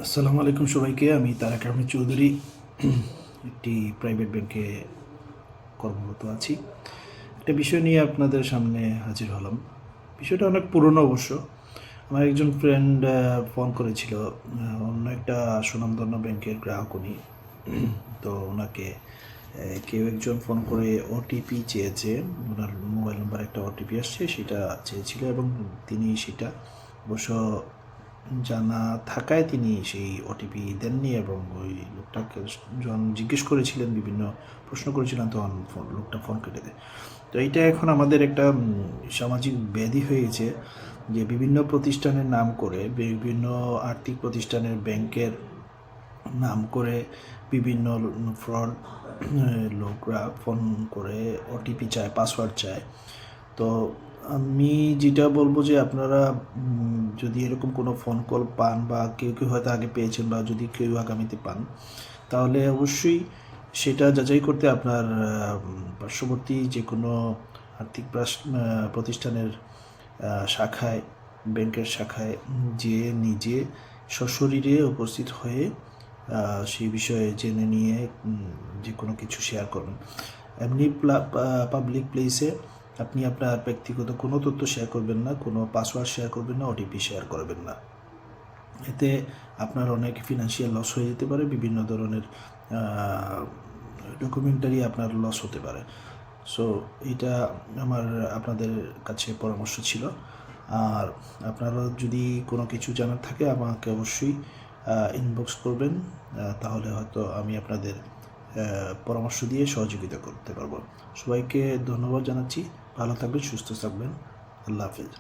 আসসালামু আলাইকুম সবাইকে। আমি তারেক আহমেদ চৌধুরী একটি প্রাইভেট ব্যাংকে কর্মরত আছি। একটা বিষয় নিয়ে আপনাদের সামনে হাজির হলাম। বিষয়টা অনেক পুরনো অবশ্য। আমার একজন ফ্রেন্ড ফোন করেছিল, অন্য একটা সুনামধন্য ব্যাংকের গ্রাহক উনি। তো ওনাকে কেউ একজন ফোন করে ওটিপি চেয়েছে, ওনার মোবাইল নাম্বার একটা ওটিপি আসছে সেটা চেয়েছিল এবং তিনি সেটা অবশ্য জানা থাকায় তিনি সেই ওটিপি দেননি এবং ওই লোকটাকে যখন জিজ্ঞেস করেছিলেন, বিভিন্ন প্রশ্ন করেছিলেন, তখন লোকটা ফোন কেটে দেয়। তো এইটা এখন আমাদের একটা সামাজিক ব্যাধি হয়ে গেছে যে বিভিন্ন প্রতিষ্ঠানের নাম করে, বিভিন্ন আর্থিক প্রতিষ্ঠানের ব্যাংকের নাম করে বিভিন্ন ফ্রড লোকরা ফোন করে ওটিপি চায়, পাসওয়ার্ড চায়। তো আমি যেটা বলবো যে আপনারা যদি এরকম কোনো ফোন কল পান বা কেউ কেউ হয়তো আগে পেয়েছেন বা যদি কেউ আগামীতে পান, তাহলে অবশ্যই সেটা যাচাই করতে আপনার পার্শ্ববর্তী যে কোনো আর্থিক প্রতিষ্ঠানের শাখায়, ব্যাংকের শাখায় যে নিজে সশরীরে উপস্থিত হয়ে সেই বিষয়ে জেনে নিয়ে যে কোনো কিছু শেয়ার করবেন। এমনি পাবলিক প্লেসে আপনি আপনার ব্যক্তিগত কোনো তথ্য শেয়ার করবেন না, কোনো পাসওয়ার্ড শেয়ার করবেন না, ওটিপি শেয়ার করবেন না। এতে আপনার অনেক ফিনান্সিয়াল লস হয়ে যেতে পারে, বিভিন্ন ধরনের ডকুমেন্টারি আপনার লস হতে পারে। সো এটা আমার আপনাদের কাছে পরামর্শ ছিল। আর আপনারা যদি কোনো কিছু জানার থাকে আমাকে অবশ্যই ইনবক্স করবেন, তাহলে হয়তো আমি আপনাদের পরামর্শ দিয়ে সহযোগিতা করতে পারবো। সবাইকে ধন্যবাদ জানাচ্ছি। ভালো থাকবেন, সুস্থ থাকবেন। আল্লাহ হাফেজ।